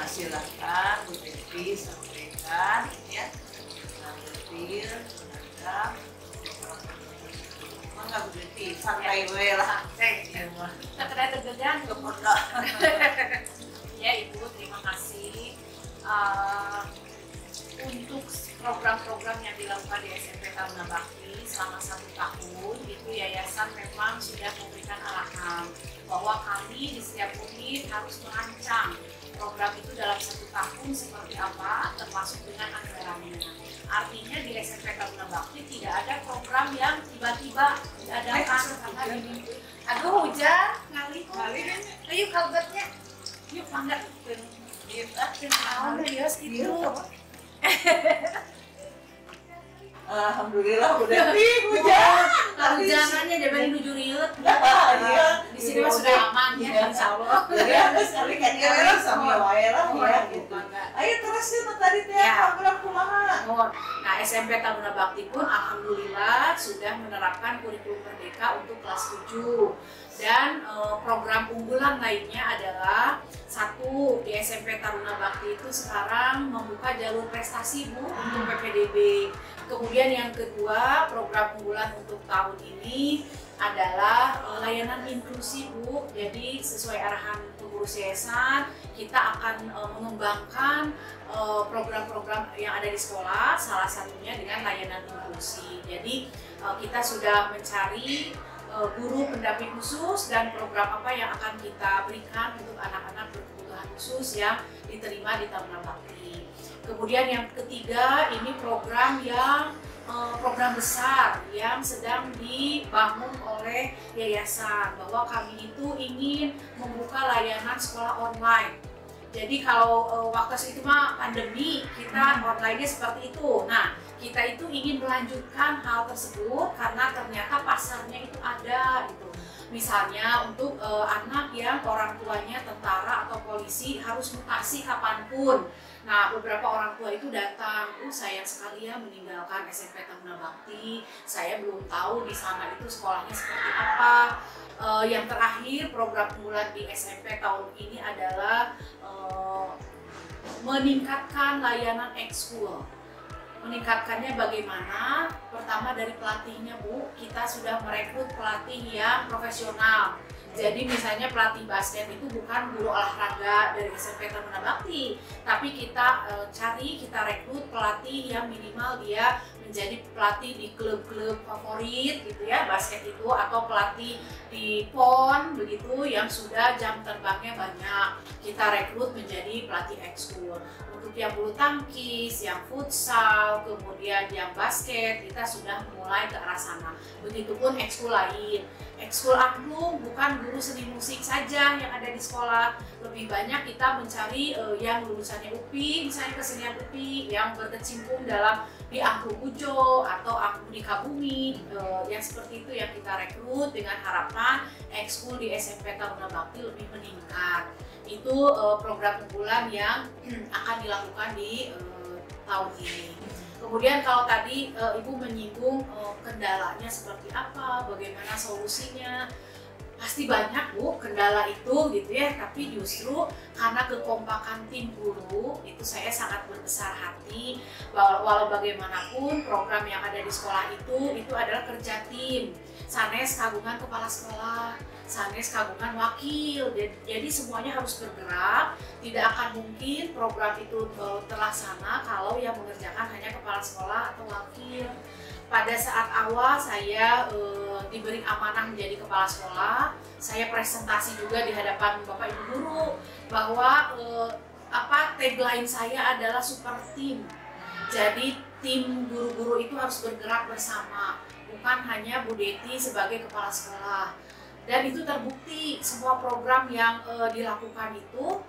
Silakan Bu Devi sampaikan ya. Hadir, menghadap. Enggak Bu Devi, santai we lah. Kita kena tegegan Kepada. ya Ibu, terima kasih untuk program-program yang dilakukan di SMP Taruna Bakti selama 1 tahun. Itu yayasan memang sudah memberikan arahan bahwa kami di setiap unit harus merancang program itu dalam 1 tahun seperti apa, termasuk dengan anggarannya. Artinya di SMP Taruna Bakti tidak ada program yang tiba-tiba diadakan karena diminta. Aduh, hujan, ngalih. Ayo kalbatnya, yuk mangga. Alhamdulillah Bu Devi hujan. Hujanannya dari nuju riut. Di sini mah sudah aman ya, insya Allah. Jadi habis kali kayaknya sama wae lah ya gitu. Ayo terusin tadi teh program kumaha. Nah, SMP Taruna Bakti pun alhamdulillah sudah menerapkan kurikulum merdeka untuk kelas 7. Dan program unggulan lainnya adalah satu, di SMP Taruna Bakti itu sekarang membuka jalur prestasi Bu untuk PPDB. Kemudian yang kedua, program unggulan untuk tahun ini adalah layanan inklusi Bu. Jadi sesuai arahan pengurus yayasan, kita akan mengembangkan program-program yang ada di sekolah, salah satunya dengan layanan inklusi. Jadi kita sudah mencari guru pendamping khusus dan program apa yang akan kita berikan untuk anak-anak berkebutuhan khusus yang diterima di Taruna Bakti. Kemudian yang ketiga, ini program besar yang sedang dibangun oleh yayasan, bahwa kami itu ingin membuka layanan sekolah online. Jadi kalau waktu itu mah pandemi, kita online-nya seperti itu. Nah, kita itu ingin melanjutkan hal tersebut karena ternyata pasarnya itu ada gitu. Misalnya untuk anak yang orang tuanya tentara atau polisi harus mutasi kapanpun. Nah, beberapa orang tua itu datang, sayang sekali ya meninggalkan SMP Taruna Bakti. Saya belum tahu di sana itu sekolahnya seperti apa. Yang terakhir, program unggulan di SMP tahun ini adalah meningkatkan layanan ekskul. Meningkatkannya bagaimana? Pertama dari pelatihnya Bu, kita sudah merekrut pelatih yang profesional. Jadi misalnya pelatih basket itu bukan guru olahraga dari SMP Taruna Bakti, tapi kita kita rekrut pelatih yang minimal dia menjadi pelatih di klub-klub favorit gitu ya, basket itu, atau pelatih di PON begitu yang sudah jam terbangnya banyak. Kita rekrut menjadi pelatih ekskul. Untuk yang bulu tangkis, yang futsal, kemudian yang basket, kita sudah mulai ke arah sana. Begitupun ekskul lain. Ekskul angklung bukan guru seni musik saja yang ada di sekolah. Lebih banyak kita mencari yang lulusannya UPI, misalnya kesenian UPI yang berkecimpung dalam di angklung ujo atau angklung di Kabumi, yang seperti itu yang kita rekrut dengan harapan ekskul di SMP Taruna Bakti lebih meningkat. Itu program unggulan yang akan dilakukan di tahun ini. Kemudian kalau tadi Ibu menyinggung kendalanya seperti apa, bagaimana solusinya, pasti banyak Bu kendala itu gitu ya, tapi justru karena kekompakan tim guru itu saya sangat berbesar hati bahwa walau bagaimanapun program yang ada di sekolah itu adalah kerja tim. Sanes kagungan kepala sekolah, sanes kagungan wakil, jadi semuanya harus bergerak. Tidak akan mungkin program itu terlaksana kalau yang mengerjakan hanya kepala sekolah atau wakil. Pada saat awal saya diberi amanah menjadi kepala sekolah, saya presentasi juga di hadapan Bapak Ibu guru bahwa tagline saya adalah super team. Jadi tim guru-guru itu harus bergerak bersama, bukan hanya Bu Deti sebagai kepala sekolah. Dan itu terbukti semua program yang dilakukan itu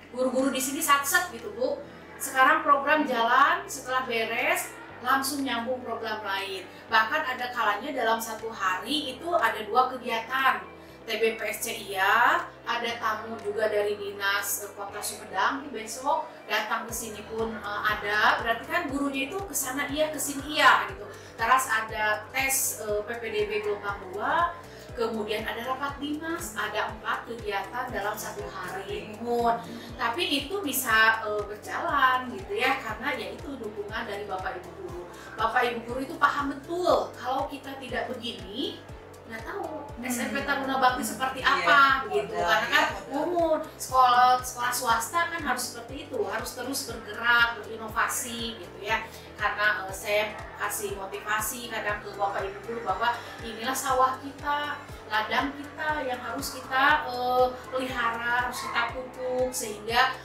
guru-guru di sini satset gitu Bu. Sekarang program jalan, setelah beres langsung nyambung program lain. Bahkan ada kalanya dalam satu hari itu ada 2 kegiatan. TBPSC iya, ada tamu juga dari Dinas Kota Sumedang besok datang ke sini pun ada. Berarti kan gurunya itu ke sana iya, ke sini iya gitu. Terus ada tes PPDB gelombang 2. kemudian ada rapat dinas, ada 4 kegiatan dalam 1 hari. Tapi itu bisa berjalan gitu ya, karena ya itu dukungan dari Bapak Ibu guru. Bapak Ibu guru itu paham betul kalau kita tidak begini, nggak tahu SMP Taruna Bakti seperti apa gitu, karena kan umum sekolah swasta kan harus seperti itu, harus terus bergerak, berinovasi gitu ya. Karena saya kasih motivasi kadang ke Bapak Ibu guru bahwa inilah sawah kita, ladang kita yang harus kita pelihara, harus kita pupuk, sehingga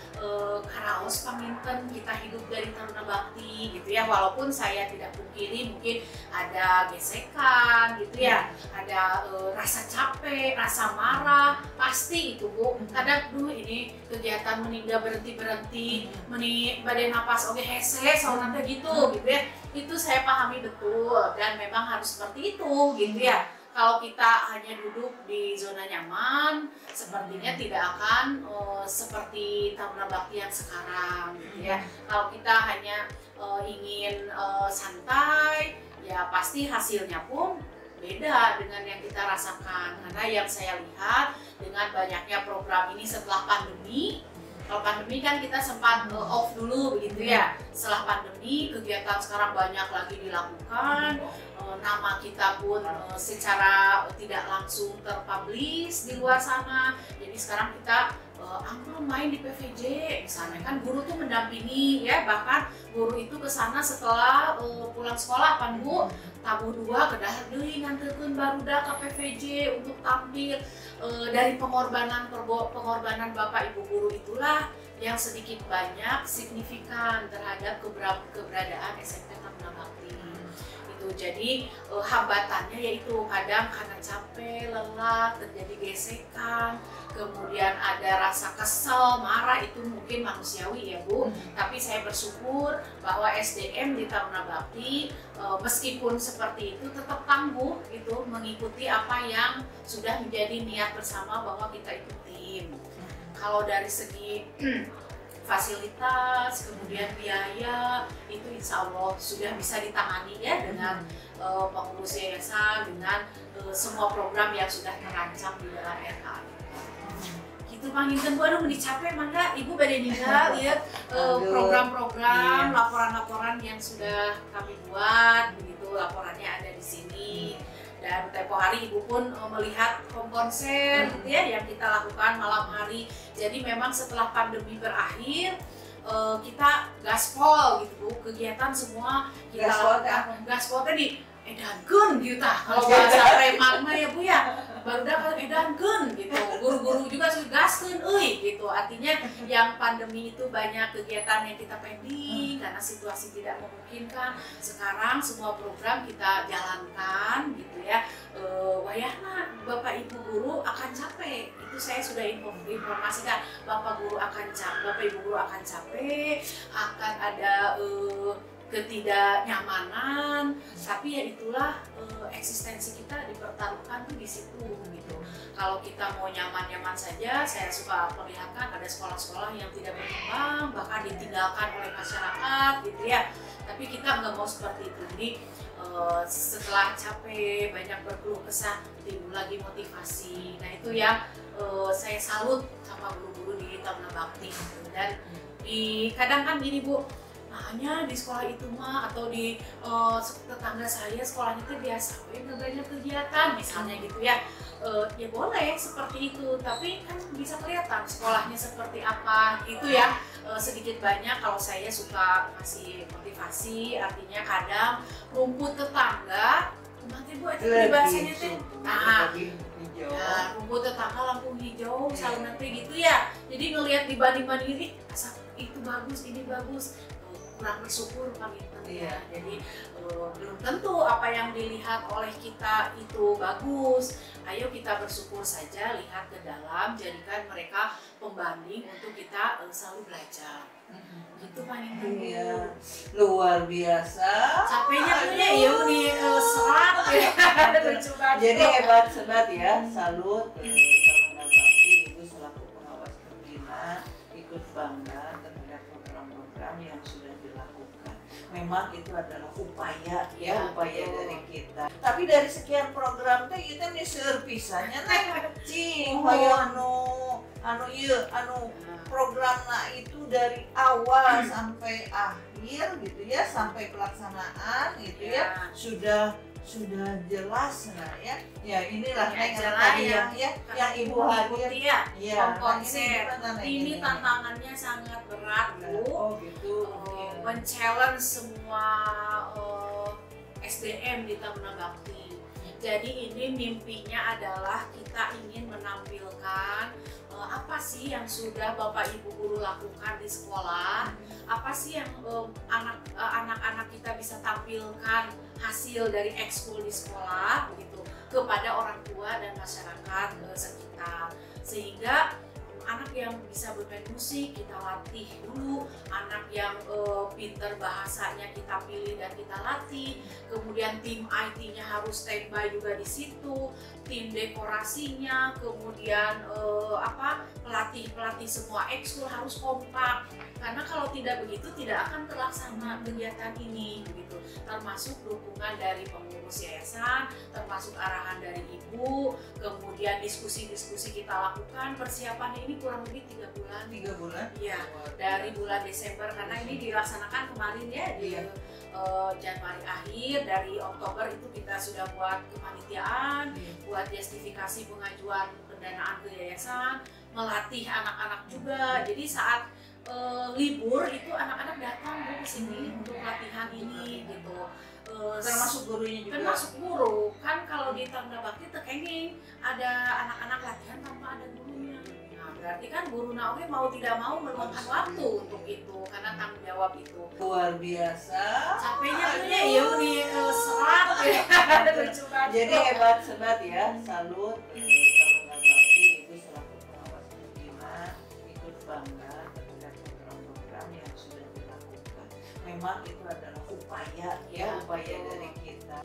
karaos paminten kita hidup dari Taruna Bakti gitu ya. Walaupun saya tidak pungkiri mungkin ada gesekan gitu ya, ada rasa capek, rasa marah, pasti itu Bu. Kadang ini kegiatan meninggal berhenti meni badai napas oke hese soalnya gitu ya. Itu saya pahami betul dan memang harus seperti itu gitu ya. Kalau kita hanya duduk di zona nyaman, sepertinya tidak akan seperti Taruna Bakti yang sekarang, gitu ya. Kalau kita hanya ingin santai, ya pasti hasilnya pun beda dengan yang kita rasakan. Karena yang saya lihat dengan banyaknya program ini setelah pandemi. Kalau pandemi kan kita sempat off dulu begitu ya. Setelah pandemi kegiatan sekarang banyak lagi dilakukan. Nama kita pun secara tidak langsung terpublish di luar sana. Jadi sekarang kita angklung main di PVJ misalnya, kan guru tuh mendampingi ya, bahkan guru itu ke sana setelah pulang sekolah kan Bu, tabuh 2 kedah deui nganterkeun barudak ke PVJ untuk tampil. Dari pengorbanan Bapak Ibu guru itulah yang sedikit banyak signifikan terhadap keberadaan SMP Taruna Bakti. Jadi hambatannya yaitu kadang karena capek, lelah, terjadi gesekan, kemudian ada rasa kesel, marah, itu mungkin manusiawi ya Bu. Tapi saya bersyukur bahwa SDM di Taruna Bakti meskipun seperti itu tetap tangguh gitu, mengikuti apa yang sudah menjadi niat bersama bahwa kita itu tim. Kalau dari segi fasilitas, kemudian biaya, itu insya Allah sudah bisa ditangani ya dengan pengurus yayasan, dengan semua program yang sudah terancam di dalam RKA. Gitu Bang Inten, aduh capek mangga Ibu pada ninggal ya program-program, laporan-laporan yang sudah kami buat, begitu laporannya ada di sini. Dan tempo hari Ibu pun melihat konser gitu ya yang kita lakukan malam hari. Jadi memang setelah pandemi berakhir kita gaspol gitu Bu, kegiatan semua kita lakukan. Gaspolnya di edankeun gitu tah. Kalau bahasa Remang mah ya Bu ya, barudak edankeun gitu. Guru-guru juga sudah gaskeun euy gitu. Artinya yang pandemi itu banyak kegiatan yang kita pending karena situasi tidak memungkinkan. Sekarang semua program kita jalankan gitu ya. Wayahna Bapak Ibu guru akan capek. Itu saya sudah informasikan, Bapak Ibu guru akan capek, akan ada ketidaknyamanan, tapi ya itulah eksistensi kita dipertaruhkan tuh di situ gitu. Kalau kita mau nyaman-nyaman saja, saya suka perlihatkan ada sekolah-sekolah yang tidak berkembang, bahkan ditinggalkan oleh masyarakat gitu ya. Tapi kita nggak mau seperti itu. Jadi setelah capek, banyak berkeluh kesah, timbul lagi motivasi. Nah itu yang saya salut sama guru-guru di Taruna Bakti gitu. Dan kadang kan gini Bu, hanya di sekolah itu mah atau di tetangga saya sekolahnya itu biasa, nggak banyak kegiatan misalnya gitu ya. Ya boleh seperti itu, tapi kan bisa kelihatan sekolahnya seperti apa gitu ya. Sedikit banyak kalau saya suka ngasih motivasi, artinya kadang rumput tetangga, nanti Bu itu bahasanya teh, rumput tetangga lampu hijau, selalu nanti gitu ya. Jadi ngelihat dibanding-bandingin, itu bagus, ini bagus. Kurang bersyukur kami ya. Jadi belum tentu apa yang dilihat oleh kita itu bagus. Ayo kita bersyukur saja, lihat ke dalam, jadikan mereka pembanding untuk kita selalu belajar. Gitu Pak Intan. Iya, luar biasa. Capeknya punya ya nih serat ya. Jadi hebat sebat ya. Salut Taruna Bakti itu selaku pengawas pembina ikut bangga terhadap program-program yang sudah dilakukan. memang itu adalah upaya upaya dari kita. Tapi dari sekian program teh kita nih serpisannya cing hoyong programna itu dari awal sampai akhir gitu ya, sampai pelaksanaan gitu ya, sudah jelas ya inilah yang ibu hadir konser ini tantangannya sangat berat Bu, men-challenge semua SDM di Taruna Bakti. Jadi ini mimpinya adalah kita ingin menampilkan apa sih yang sudah Bapak Ibu guru lakukan di sekolah, apa sih yang anak-anak kita bisa tampilkan hasil dari ekskul di sekolah begitu kepada orang tua dan masyarakat sekitar, sehingga anak yang bisa bermain musik kita latih dulu, anak yang pinter bahasanya kita pilih dan kita latih, kemudian tim IT-nya harus standby juga di situ, tim dekorasinya, kemudian pelatih semua ekskul harus kompak, karena kalau tidak begitu tidak akan terlaksana kegiatan ini begitu, termasuk dukungan dari pengurus yayasan, termasuk arahan dari ibu, kemudian diskusi-diskusi kita lakukan. Persiapannya ini kurang lebih 3 bulan. 3 bulan? Iya, dari bulan Desember, karena ini dilaksanakan kemarin ya di Januari akhir. Dari Oktober itu kita sudah buat kepanitiaan, buat justifikasi pengajuan pendanaan ke yayasan, melatih anak-anak juga. Jadi saat libur itu anak-anak datang ke sini untuk latihan ini gitu. Termasuk gurunya juga? Termasuk guru, kan kalau di Taruna Bakti tekenging ada anak-anak latihan tanpa ada gurunya. Nah berarti kan guru oge mau tidak mau meluangkan waktu untuk itu, karena tanggung jawab itu. Luar biasa. Capeknya tuh ya, iya nih serat ya. Jadi hebat sobat ya, salut. Taruna Bakti itu selaku pengawas pimpinan ikut bangga terhadap program-program yang sudah dilakukan. Memang itu adalah upaya upaya dari kita.